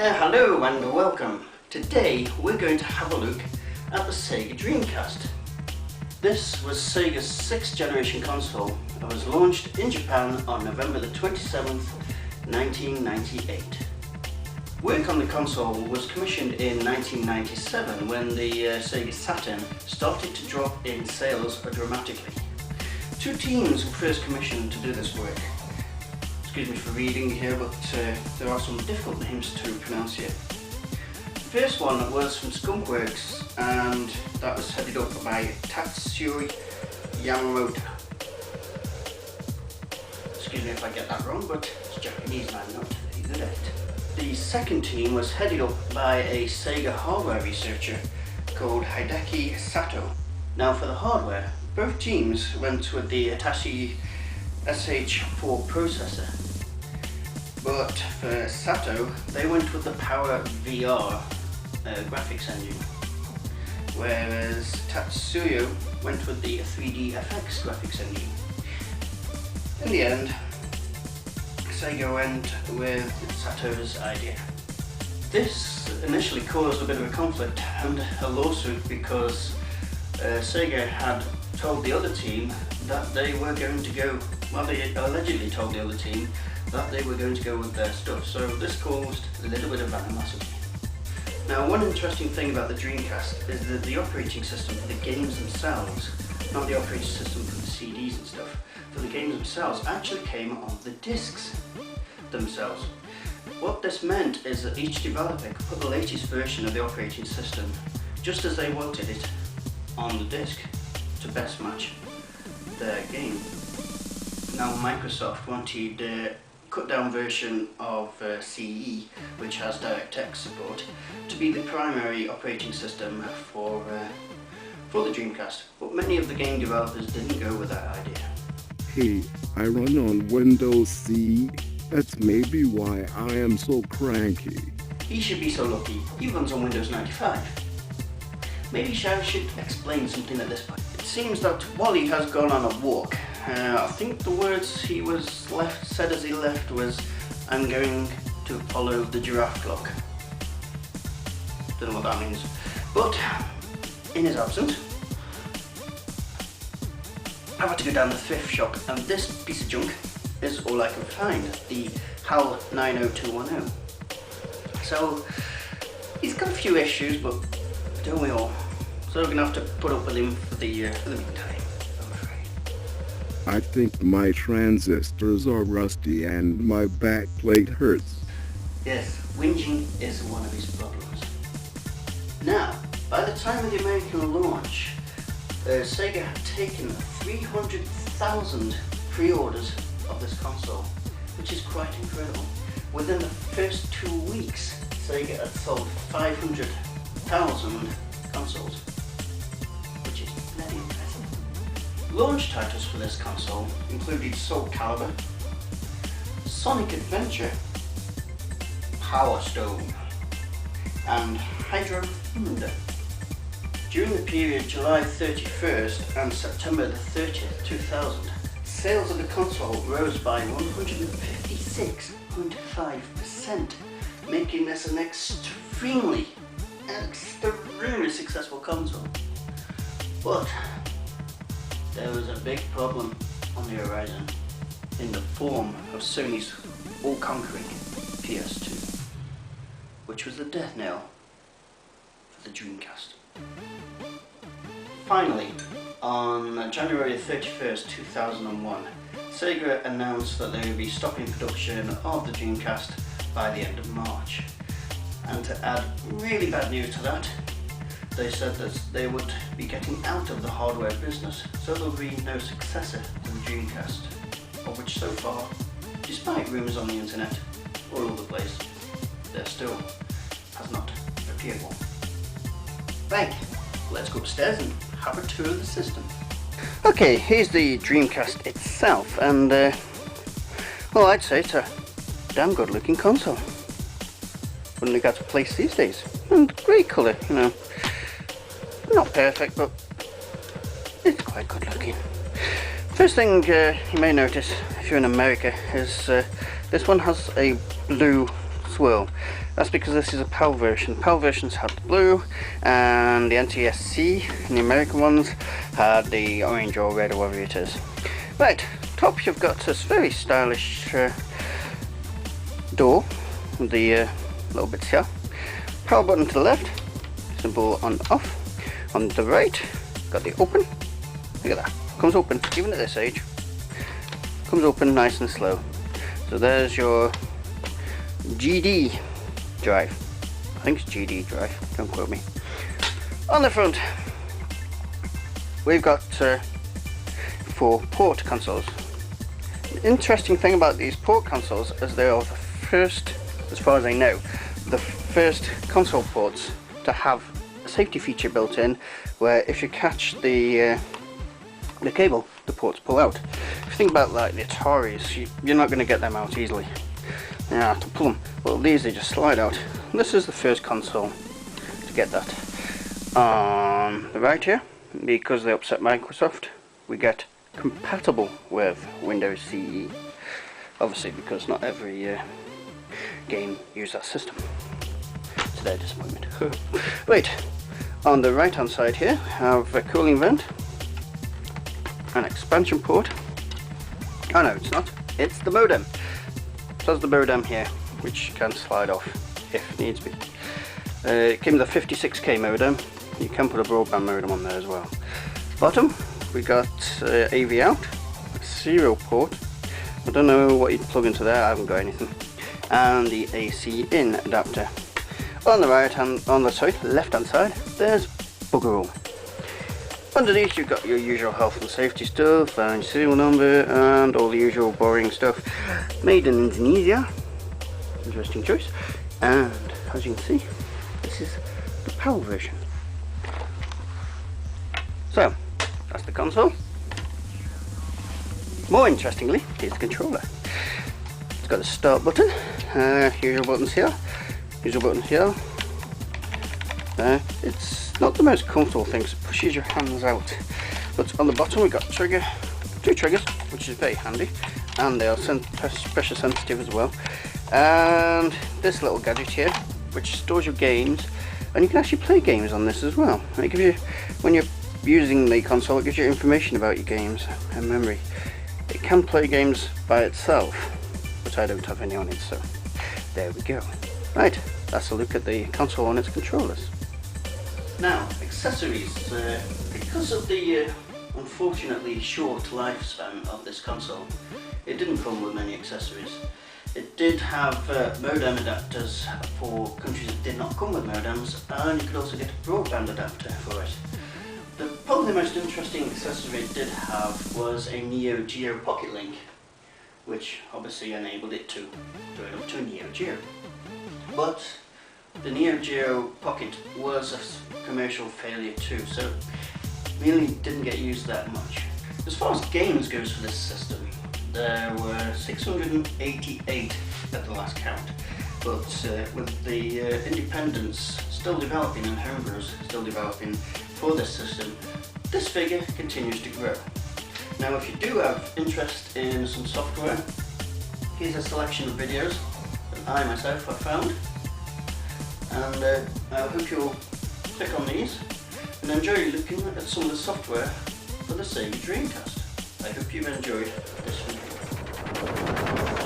Hello and welcome. Today we're going to have a look at the Sega Dreamcast. This was Sega's 6th generation console and was launched in Japan on November the 27th, 1998. Work on the console was commissioned in 1997 when the Sega Saturn started to drop in sales dramatically. Two teams were first commissioned to do this work. Excuse me for reading here, but there are some difficult names to pronounce here. The first one was from Skunkworks, and that was headed up by Tatsuya Yamamoto. Excuse me if I get that wrong, but it's Japanese and I'm not good at it. The second team was headed up by a Sega hardware researcher called Hideki Sato. Now for the hardware, both teams went with the Hitachi SH4 processor. But for Sato, they went with the Power VR graphics engine, whereas Tatsuya went with the 3DFX graphics engine. In the end, Sega went with Sato's idea. This initially caused a bit of a conflict and a lawsuit because Sega had told the other team that they were going to go, well, they allegedly told the other team that they were going to go with their stuff, so this caused a little bit of animosity. Now, one interesting thing about the Dreamcast is that the operating system for the games themselves, not the operating system for the CDs and stuff, for the games themselves actually came on the discs themselves. What this meant is that each developer could put the latest version of the operating system just as they wanted it on the disc to best match their game. Now Microsoft wanted a cut down version of CE, which has DirectX support, to be the primary operating system for the Dreamcast, but many of the game developers didn't go with that idea. Hey, I run on Windows CE. That's maybe why I am so cranky. He should be so lucky, he runs on Windows 95. Maybe I should explain something at this point. It seems that Wally has gone on a walk. I think the words he said as he left was, "I'm going to follow the giraffe clock." Don't know what that means. But in his absence, I've had to go down the thrift shop, and this piece of junk is all I can find, the HAL 90210. So he's got a few issues, but don't we all? So we're gonna have to put up with him for the meantime, I'm afraid. I think my transistors are rusty and my back plate hurts. Yes, whinging is one of his problems. Now, by the time of the American launch, Sega had taken 300,000 pre-orders of this console, which is quite incredible. Within the first 2 weeks, Sega had sold 500,000 consoles, which is very impressive. Launch titles for this console included Soul Calibur, Sonic Adventure, Power Stone, and Hydro Thunder. During the period July 31st and September the 30th, 2000, sales of the console rose by 156.5%, making this an extremely successful console. But there was a big problem on the horizon in the form of Sony's all-conquering PS2, which was the death knell for the Dreamcast. Finally, on January 31st, 2001, Sega announced that they would be stopping production of the Dreamcast by the end of March. And to add really bad news to that, they said that they would be getting out of the hardware business, so there will be no successor to the Dreamcast, of which so far, despite rumours on the internet all over the place, there still has not appeared one. Right, let's go upstairs and have a tour of the system. Okay, here's the Dreamcast itself, and well, I'd say it's a damn good looking console. Wouldn't have got to place these days. And great colour, you know. Not perfect, but it's quite good looking. First thing you may notice if you're in America is this one has a blue swirl. That's because this is a PAL version. PAL versions had the blue, and the NTSC and the American ones had the orange or red or whatever it is. Right, top you've got this very stylish door with the little bits here. Power button to the left, symbol on off. On the right, got the open. Look at that, comes open, even at this age. Comes open nice and slow. So there's your GD drive. I think it's GD drive, don't quote me. On the front, we've got 4 port consoles. The interesting thing about these port consoles is they are the first, as far as I know, the first console ports to have a safety feature built in, where if you catch the cable, the ports pull out. If you think about like the Ataris, you're not going to get them out easily. You have to pull them. Well, these they just slide out. And this is the first console to get that. On the right here, because they upset Microsoft, we get compatible with Windows CE. Obviously, because not every game uses that system. To their disappointment. Right, on the right hand side here, I have a cooling vent, an expansion port. Oh no, it's not. It's the modem. So there's the modem here, which can slide off if needs be. It came with a 56k modem. You can put a broadband modem on there as well. Bottom, we got AV out, a serial port. I don't know what you'd plug into there. I haven't got anything. And the AC in adapter. On the left hand side, there's bugger all. Underneath you've got your usual health and safety stuff, and serial number, and all the usual boring stuff. Made in Indonesia. Interesting choice. And as you can see, this is the PAL version. So, that's the console. More interestingly, here's the controller. It's got a start button, usual buttons here, usual buttons here. It's not the most comfortable thing, so it pushes your hands out. But on the bottom we've got 2 triggers, which is very handy, and they are pressure sensitive as well. And this little gadget here, which stores your games, and you can actually play games on this as well. It gives you, when you're using the console, it gives you information about your games and memory. It can play games by itself, but I don't have any on it, so there we go. Right, that's a look at the console and its controllers. Now, accessories. Because of the unfortunately short lifespan of this console, it didn't come with many accessories. It did have modem adapters for countries that did not come with modems, and you could also get a broadband adapter for it. Probably the most interesting accessory it did have was a Neo Geo Pocket Link, which obviously enabled it to turn up to a Neo Geo. But the Neo Geo Pocket was a commercial failure too, so really didn't get used that much. As far as games goes for this system, there were 688 at the last count, but with the independents still developing and homebrews still developing for this system, this figure continues to grow. Now, if you do have interest in some software, here's a selection of videos that I myself have found, and I hope you'll click on these and enjoy looking at some of the software for the Sega Dreamcast. I hope you've enjoyed this video.